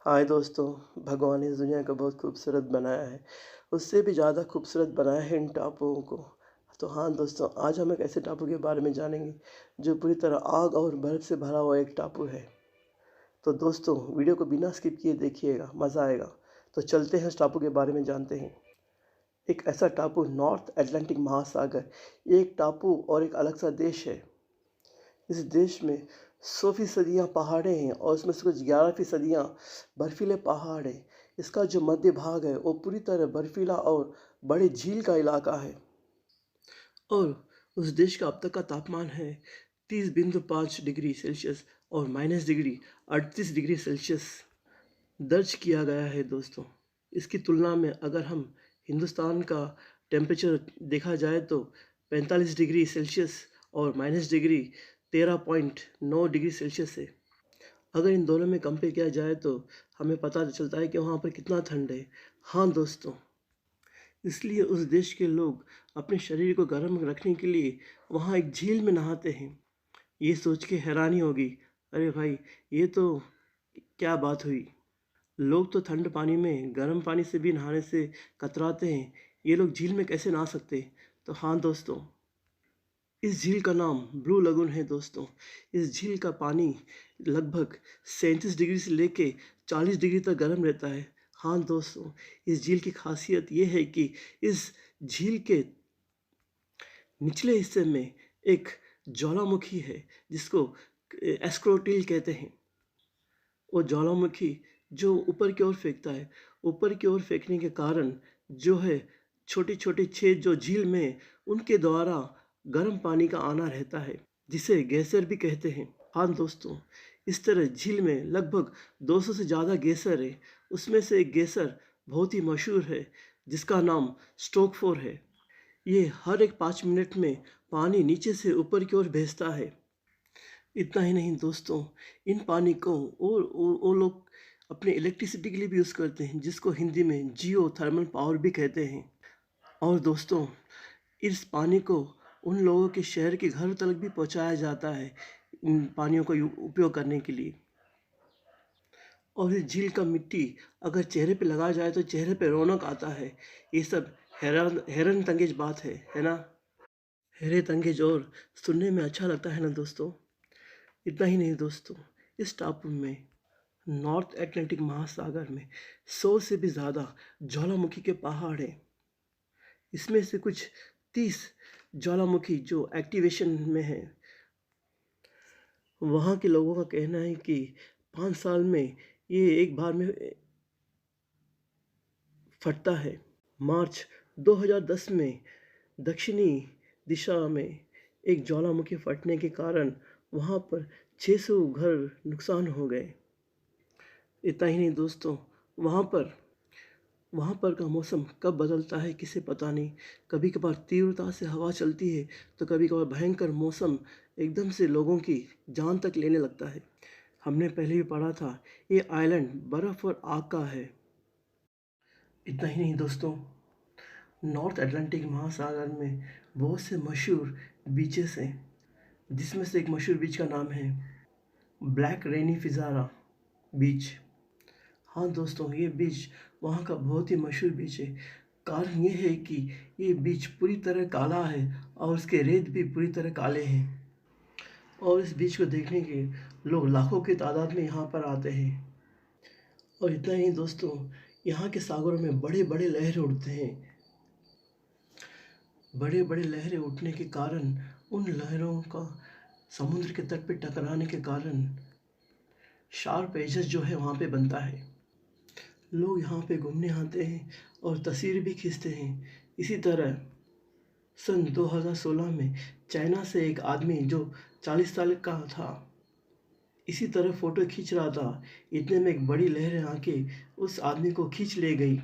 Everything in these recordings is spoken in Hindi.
हाय दोस्तों, भगवान ने इस दुनिया को बहुत खूबसूरत बनाया है। उससे भी ज़्यादा खूबसूरत बनाया है इन टापुओं को। तो हाँ दोस्तों, आज हम एक ऐसे टापू के बारे में जानेंगे जो पूरी तरह आग और बर्फ़ से भरा हुआ एक टापू है। तो दोस्तों, वीडियो को बिना स्किप किए देखिएगा, मज़ा आएगा। तो चलते हैं इस टापू के बारे में जानते हैं। एक ऐसा टापू नॉर्थ अटलांटिक महासागर, ये एक टापू और एक अलग सा देश है। इस देश में 100% पहाड़ें हैं और उसमें से कुछ 11% बर्फीले पहाड़ हैं। इसका जो मध्य भाग है वो पूरी तरह बर्फीला और बड़ी झील का इलाका है। और उस देश का अब तक का तापमान है 30.5 डिग्री सेल्सियस और -डिग्री 38 डिग्री सेल्सियस दर्ज किया गया है दोस्तों। इसकी तुलना में अगर हम हिंदुस्तान का टेम्परेचर देखा जाए तो 45 डिग्री सेल्सियस और -डिग्री 13.9 डिग्री सेल्सियस है। अगर इन दोनों में कंपेयर किया जाए तो हमें पता चलता है कि वहाँ पर कितना ठंड है। हाँ दोस्तों, इसलिए उस देश के लोग अपने शरीर को गर्म रखने के लिए वहाँ एक झील में नहाते हैं। ये सोच के हैरानी होगी, अरे भाई, ये तो क्या बात हुई। लोग तो ठंड पानी में गर्म पानी से भी नहाने से कतराते हैं, ये लोग झील में कैसे नहा सकते। तो हाँ दोस्तों, इस झील का नाम ब्लू लगून है दोस्तों। इस झील का पानी लगभग 37 डिग्री से लेके 40 डिग्री तक गर्म रहता है। हाँ दोस्तों, इस झील की खासियत ये है कि इस झील के निचले हिस्से में एक ज्वालामुखी है जिसको एस्क्रोटिल कहते हैं। वो ज्वालामुखी जो ऊपर की ओर फेंकता है, ऊपर की ओर फेंकने के कारण जो है छोटी छोटी छेद जो झील में उनके द्वारा गर्म पानी का आना रहता है, जिसे गैसर भी कहते हैं। हाँ दोस्तों, इस तरह झील में लगभग 200 से ज़्यादा गैसर है। उसमें से एक गैसर बहुत ही मशहूर है जिसका नाम स्टोक फोर है। ये हर एक 5 मिनट में पानी नीचे से ऊपर की ओर भेजता है। इतना ही नहीं दोस्तों, इन पानी को वो लोग अपने इलेक्ट्रिसिटी के लिए भी यूज़ करते हैं, जिसको हिंदी में जियो थर्मल पावर भी कहते हैं। और दोस्तों, इस पानी को उन लोगों के शहर के घर तक भी पहुंचाया जाता है इन पानियों का उपयोग करने के लिए। और इस झील का मिट्टी अगर चेहरे पे लगाया जाए तो चेहरे पे रौनक आता है। ये सब हैरन तंगेज बात है ना। हैरत अंगेज और सुनने में अच्छा लगता है ना दोस्तों। इतना ही नहीं दोस्तों, इस टापू में नॉर्थ अटलांटिक महासागर में 100 से भी ज़्यादा ज्वालामुखी के पहाड़ हैं। इसमें से कुछ 30 ज्वालामुखी जो एक्टिवेशन में है। वहाँ के लोगों का कहना है कि 5 साल में ये एक बार में फटता है। मार्च 2010 में दक्षिणी दिशा में एक ज्वालामुखी फटने के कारण वहाँ पर 600 घर नुकसान हो गए। इतना ही नहीं दोस्तों, वहाँ पर का मौसम कब बदलता है किसे पता नहीं। कभी कभार तीव्रता से हवा चलती है तो कभी कभार भयंकर मौसम एकदम से लोगों की जान तक लेने लगता है। हमने पहले भी पढ़ा था, ये आइलैंड बर्फ़ और आग का है। इतना ही नहीं दोस्तों, नॉर्थ अटलांटिक महासागर में बहुत से मशहूर बीचेस हैं, जिसमें से एक मशहूर बीच का नाम है ब्लैक रेनी फिज़ारा बीच। हाँ दोस्तों, ये बीच वहाँ का बहुत ही मशहूर बीच है। कारण ये है कि ये बीच पूरी तरह काला है और उसके रेत भी पूरी तरह काले हैं। और इस बीच को देखने के लोग लाखों की तादाद में यहाँ पर आते हैं। और इतना ही दोस्तों, यहाँ के सागरों में बड़े बड़े लहरें उठते हैं। बड़े बड़े लहरें उठने के कारण उन लहरों का समुद्र के तट पे टकराने के कारण शार्प एजेस जो है वहाँ पे बनता है। लोग यहाँ पे घूमने आते हैं और तस्वीर भी खींचते हैं। इसी तरह सन 2016 में चाइना से एक आदमी जो 40 साल का था, इसी तरह फ़ोटो खींच रहा था। इतने में एक बड़ी लहर आके उस आदमी को खींच ले गई।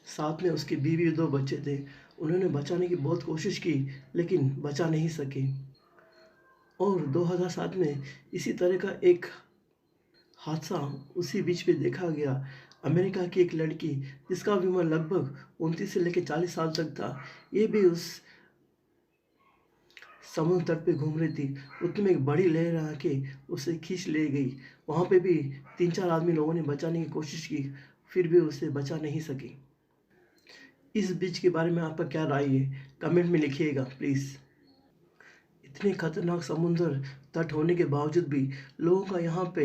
साथ में उसकी बीवी और 2 बच्चे थे। उन्होंने बचाने की बहुत कोशिश की लेकिन बचा नहीं सके। और 2007 में इसी तरह का एक हादसा उसी बीच पे देखा गया। अमेरिका की एक लड़की जिसका भी उम्र लगभग 29 से लेकर 40 साल तक था, ये भी उस समुद्र तट पे घूम रही थी, उतने में एक बड़ी लहर आके उसे खींच ले गई। वहाँ पे भी 3-4 आदमी लोगों ने बचाने की कोशिश की, फिर भी उसे बचा नहीं सकी। इस बीच के बारे में आपका क्या राय है? कमेंट में लिखिएगा प्लीज़। इतने खतरनाक समुद्र तट होने के बावजूद भी लोगों का यहाँ पे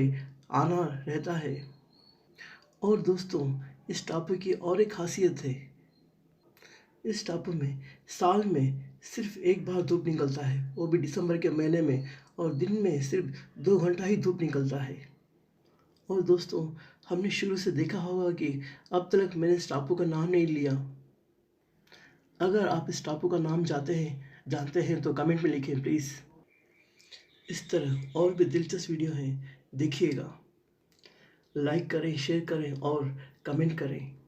आना रहता है। और दोस्तों, इस टापू की और एक खासियत है। इस टापू में साल में सिर्फ एक बार धूप निकलता है, वो भी दिसंबर के महीने में, और दिन में सिर्फ 2 घंटा ही धूप निकलता है। और दोस्तों, हमने शुरू से देखा होगा कि अब तक मैंने इस टापू का नाम नहीं लिया। अगर आप इस टापू का नाम जानते हैं तो कमेंट में लिखें प्लीज़। इस तरह और भी दिलचस्प वीडियो हैं, देखिएगा। लाइक करें, शेयर करें और कमेंट करें।